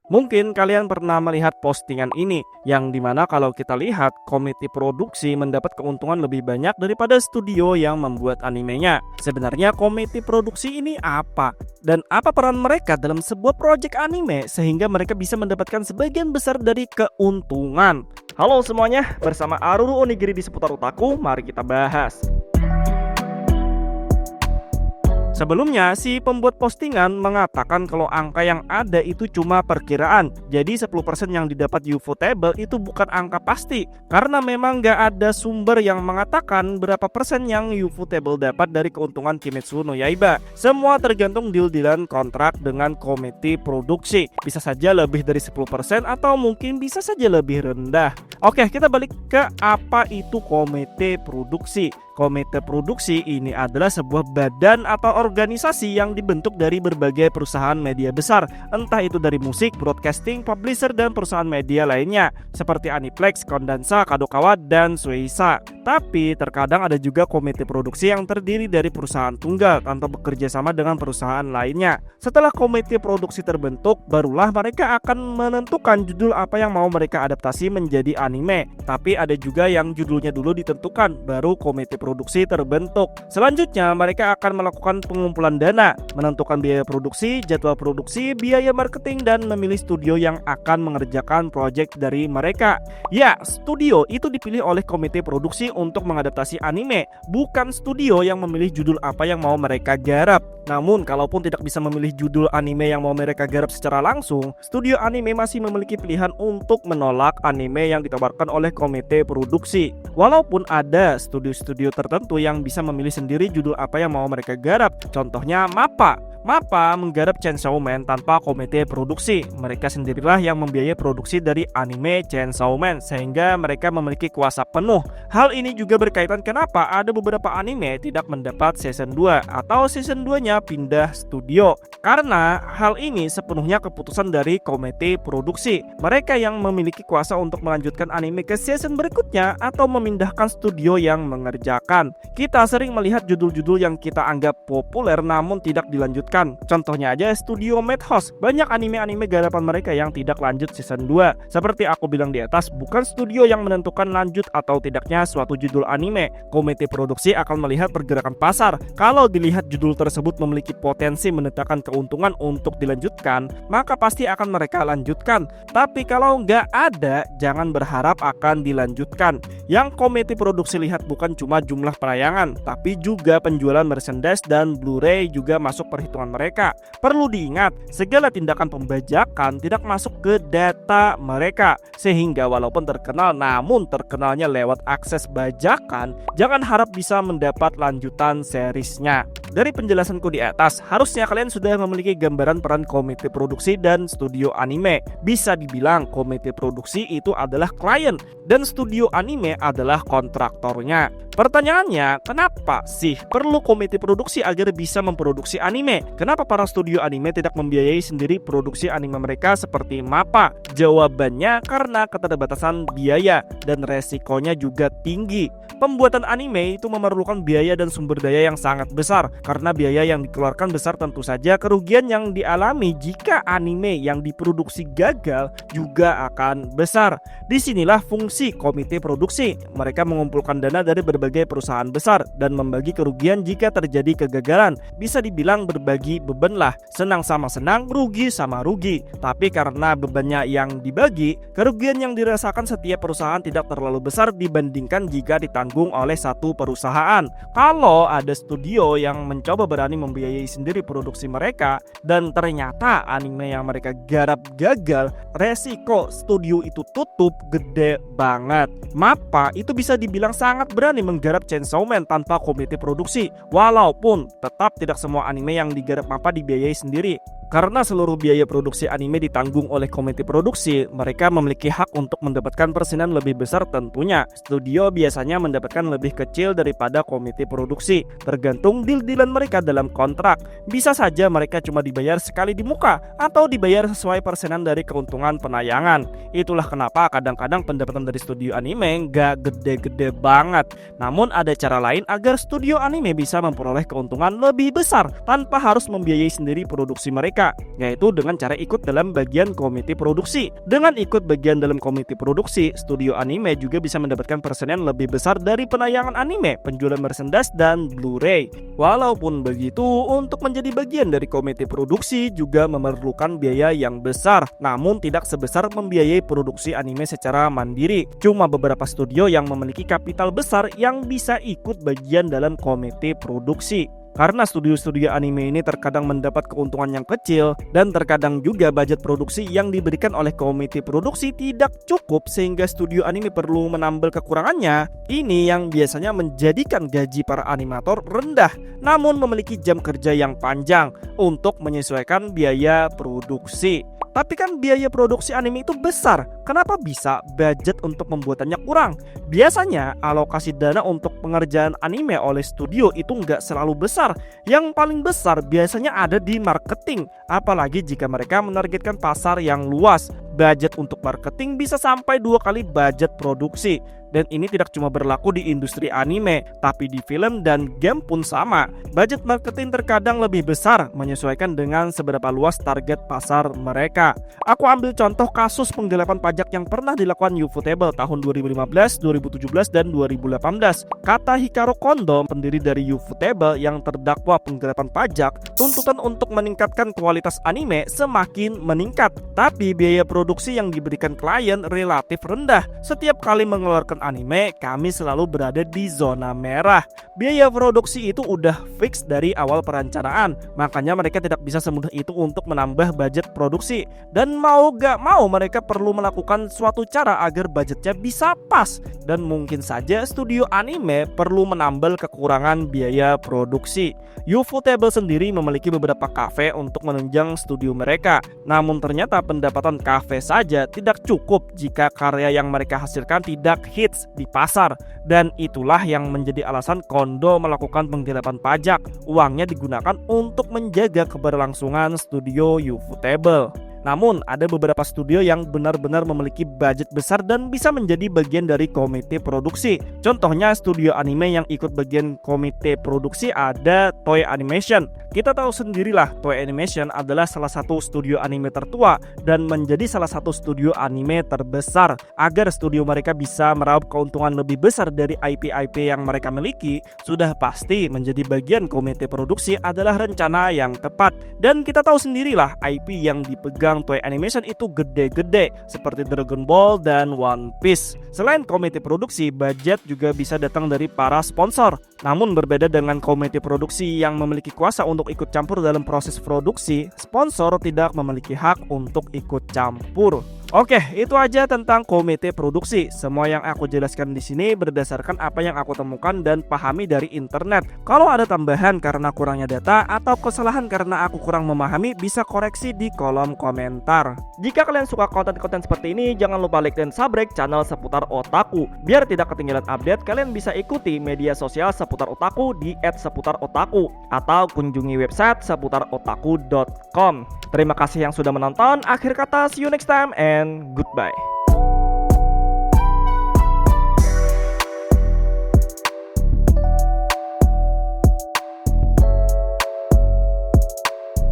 Mungkin kalian pernah melihat postingan ini, yang dimana kalau kita lihat komite produksi mendapat keuntungan lebih banyak daripada studio yang membuat animenya. Sebenarnya komite produksi ini apa? Dan apa peran mereka dalam sebuah proyek anime sehingga mereka bisa mendapatkan sebagian besar dari keuntungan? Halo semuanya, bersama Aruru Onigiri di seputar otaku, mari kita bahas. Sebelumnya, si pembuat postingan mengatakan kalau angka yang ada itu cuma perkiraan. Jadi 10% yang didapat Ufotable itu bukan angka pasti. Karena memang gak ada sumber yang mengatakan berapa persen yang Ufotable dapat dari keuntungan Kimetsu no Yaiba. Semua tergantung deal-dealan kontrak dengan komite produksi. Bisa saja lebih dari 10% atau mungkin bisa saja lebih rendah. Oke, kita balik ke apa itu komite produksi. Komite produksi ini adalah sebuah badan atau organisasi yang dibentuk dari berbagai perusahaan media besar, entah itu dari musik, broadcasting, publisher, dan perusahaan media lainnya seperti Aniplex, Kondansa, Kadokawa, dan Shueisha. Tapi terkadang ada juga komite produksi yang terdiri dari perusahaan tunggal atau bekerja sama dengan perusahaan lainnya. Setelah komite produksi terbentuk, barulah mereka akan menentukan judul apa yang mau mereka adaptasi menjadi anime. Tapi ada juga yang judulnya dulu ditentukan, baru komite produksi terbentuk. Selanjutnya mereka akan melakukan pengumpulan dana, menentukan biaya produksi, jadwal produksi, biaya marketing, dan memilih studio yang akan mengerjakan proyek dari mereka. Ya, studio itu dipilih oleh komite produksi untuk mengadaptasi anime, bukan studio yang memilih judul apa yang mau mereka garap. Namun, kalaupun tidak bisa memilih judul anime yang mau mereka garap secara langsung, studio anime masih memiliki pilihan untuk menolak anime yang ditawarkan oleh komite produksi. Walaupun ada studio-studio tertentu yang bisa memilih sendiri judul apa yang mau mereka garap. Contohnya MAPPA. MAPPA menggarap Chainsaw Man tanpa komite produksi. Mereka sendirilah yang membiayai produksi dari anime Chainsaw Man, sehingga mereka memiliki kuasa penuh. Hal ini juga berkaitan kenapa ada beberapa anime tidak mendapat season 2 atau season 2-nya pindah studio. Karena hal ini sepenuhnya keputusan dari komite produksi. Mereka yang memiliki kuasa untuk melanjutkan anime ke season berikutnya atau memindahkan studio yang mengerjakan. Kita sering melihat judul-judul yang kita anggap populer namun tidak dilanjutkan. Contohnya aja studio Madhouse. Banyak anime-anime garapan mereka yang tidak lanjut season 2. Seperti aku bilang di atas, bukan studio yang menentukan lanjut atau tidaknya suatu judul anime. Komite produksi akan melihat pergerakan pasar. Kalau dilihat judul tersebut memiliki potensi mendatangkan keuntungan untuk dilanjutkan, maka pasti akan mereka lanjutkan. Tapi kalau nggak ada, jangan berharap akan dilanjutkan. Yang komite produksi lihat bukan cuma jumlah penayangan, tapi juga penjualan merchandise dan Blu-ray juga masuk perhitungan mereka. Perlu diingat, segala tindakan pembajakan tidak masuk ke data mereka, sehingga walaupun terkenal namun terkenalnya lewat akses bajakan, jangan harap bisa mendapat lanjutan seriesnya. Dari penjelasanku di atas, harusnya kalian sudah memiliki gambaran peran komite produksi dan studio anime. Bisa dibilang komite produksi itu adalah klien dan studio anime adalah kontraktornya. Pertanyaannya, kenapa sih perlu komite produksi agar bisa memproduksi anime? Kenapa para studio anime tidak membiayai sendiri produksi anime mereka seperti MAPPA? Jawabannya karena keterbatasan biaya dan resikonya juga tinggi. Pembuatan anime itu memerlukan biaya dan sumber daya yang sangat besar. Karena biaya yang dikeluarkan besar, tentu saja kerugian yang dialami jika anime yang diproduksi gagal juga akan besar. Disinilah fungsi komite produksi. Mereka mengumpulkan dana dari berbagai perusahaan besar dan membagi kerugian jika terjadi kegagalan. Bisa dibilang berbagi beban lah. Senang sama senang, rugi sama rugi. Tapi karena bebannya yang dibagi, kerugian yang dirasakan setiap perusahaan tidak terlalu besar dibandingkan jika ditanggung oleh satu perusahaan. Kalau ada studio yang mencoba berani membiayai sendiri produksi mereka dan ternyata anime yang mereka garap gagal, resiko studio itu tutup gede banget. MAPPA itu bisa dibilang sangat berani menggarap Chainsaw Man tanpa komite produksi, walaupun tetap tidak semua anime yang digarap MAPPA dibiayai sendiri. Karena seluruh biaya produksi anime ditanggung oleh komite produksi, mereka memiliki hak untuk mendapatkan persenan lebih besar tentunya. Studio biasanya mendapatkan lebih kecil daripada komite produksi, tergantung deal-dealan mereka dalam kontrak. Bisa saja mereka cuma dibayar sekali di muka, atau dibayar sesuai persenan dari keuntungan penayangan. Itulah kenapa kadang-kadang pendapatan dari studio anime nggak gede-gede banget. Namun ada cara lain agar studio anime bisa memperoleh keuntungan lebih besar tanpa harus membiayai sendiri produksi mereka. mereka, yaitu dengan cara ikut dalam bagian komite produksi. Dengan ikut bagian dalam komite produksi, studio anime juga bisa mendapatkan persenan lebih besar dari penayangan anime, penjualan merchandise, dan Blu-ray. Walaupun begitu, untuk menjadi bagian dari komite produksi juga memerlukan biaya yang besar, namun tidak sebesar membiayai produksi anime secara mandiri. Cuma beberapa studio yang memiliki kapital besar yang bisa ikut bagian dalam komite produksi. Karena studio-studio anime ini terkadang mendapat keuntungan yang kecil dan terkadang juga budget produksi yang diberikan oleh komite produksi tidak cukup sehingga studio anime perlu menambal kekurangannya. Ini yang biasanya menjadikan gaji para animator rendah namun memiliki jam kerja yang panjang untuk menyesuaikan biaya produksi. Tapi kan biaya produksi anime itu besar. Kenapa bisa budget untuk pembuatannya kurang? Biasanya alokasi dana untuk pengerjaan anime oleh studio itu nggak selalu besar. Yang paling besar biasanya ada di marketing. Apalagi jika mereka menargetkan pasar yang luas. Budget untuk marketing bisa sampai 2 kali budget produksi. Dan ini tidak cuma berlaku di industri anime, tapi di film dan game pun sama. Budget marketing terkadang lebih besar menyesuaikan dengan seberapa luas target pasar mereka. Aku ambil contoh kasus penggelapan pajak yang pernah dilakukan Ufotable tahun 2015, 2017, dan 2018. Kata Hikaru Kondo, pendiri dari Ufotable yang terdakwa penggelapan pajak, tuntutan untuk meningkatkan kualitas anime semakin meningkat. Tapi biaya produksi yang diberikan klien relatif rendah. Setiap kali mengeluarkan anime, kami selalu berada di zona merah. Biaya produksi itu udah fix dari awal perencanaan, makanya mereka tidak bisa semudah itu untuk menambah budget produksi. Dan mau gak mau mereka perlu melakukan suatu cara agar budgetnya bisa pas. Dan mungkin saja studio anime perlu menambal kekurangan biaya produksi. Ufotable sendiri memiliki beberapa kafe untuk menunjang studio mereka. Namun ternyata pendapatan kafe saja tidak cukup jika karya yang mereka hasilkan tidak hits di pasar. Dan itulah yang menjadi alasan Kondo melakukan penggelapan pajak. Uangnya digunakan untuk menjaga keberlangsungan studio Ufotable. Namun ada beberapa studio yang benar-benar memiliki budget besar dan bisa menjadi bagian dari komite produksi. Contohnya studio anime yang ikut bagian komite produksi ada Toei Animation. Kita tahu sendirilah Toei Animation adalah salah satu studio anime tertua dan menjadi salah satu studio anime terbesar. Agar studio mereka bisa meraup keuntungan lebih besar dari IP-IP yang mereka miliki, sudah pasti menjadi bagian komite produksi adalah rencana yang tepat. Dan kita tahu sendirilah IP yang dipegang Toei Animation itu gede-gede seperti Dragon Ball dan One Piece. Selain komite produksi, budget juga bisa datang dari para sponsor. Namun berbeda dengan komite produksi yang memiliki kuasa untuk ikut campur dalam proses produksi, sponsor tidak memiliki hak untuk ikut campur. Oke, itu aja tentang komite produksi. Semua yang aku jelaskan di sini berdasarkan apa yang aku temukan dan pahami dari internet. Kalau ada tambahan karena kurangnya data atau kesalahan karena aku kurang memahami, bisa koreksi di kolom komentar. Jika kalian suka konten-konten seperti ini, jangan lupa like dan subscribe channel Seputar Otaku. Biar tidak ketinggalan update, kalian bisa ikuti media sosial Seputar Otaku di @seputarotaku atau kunjungi website seputarotaku.com. Terima kasih yang sudah menonton. Akhir kata, see you next time and goodbye.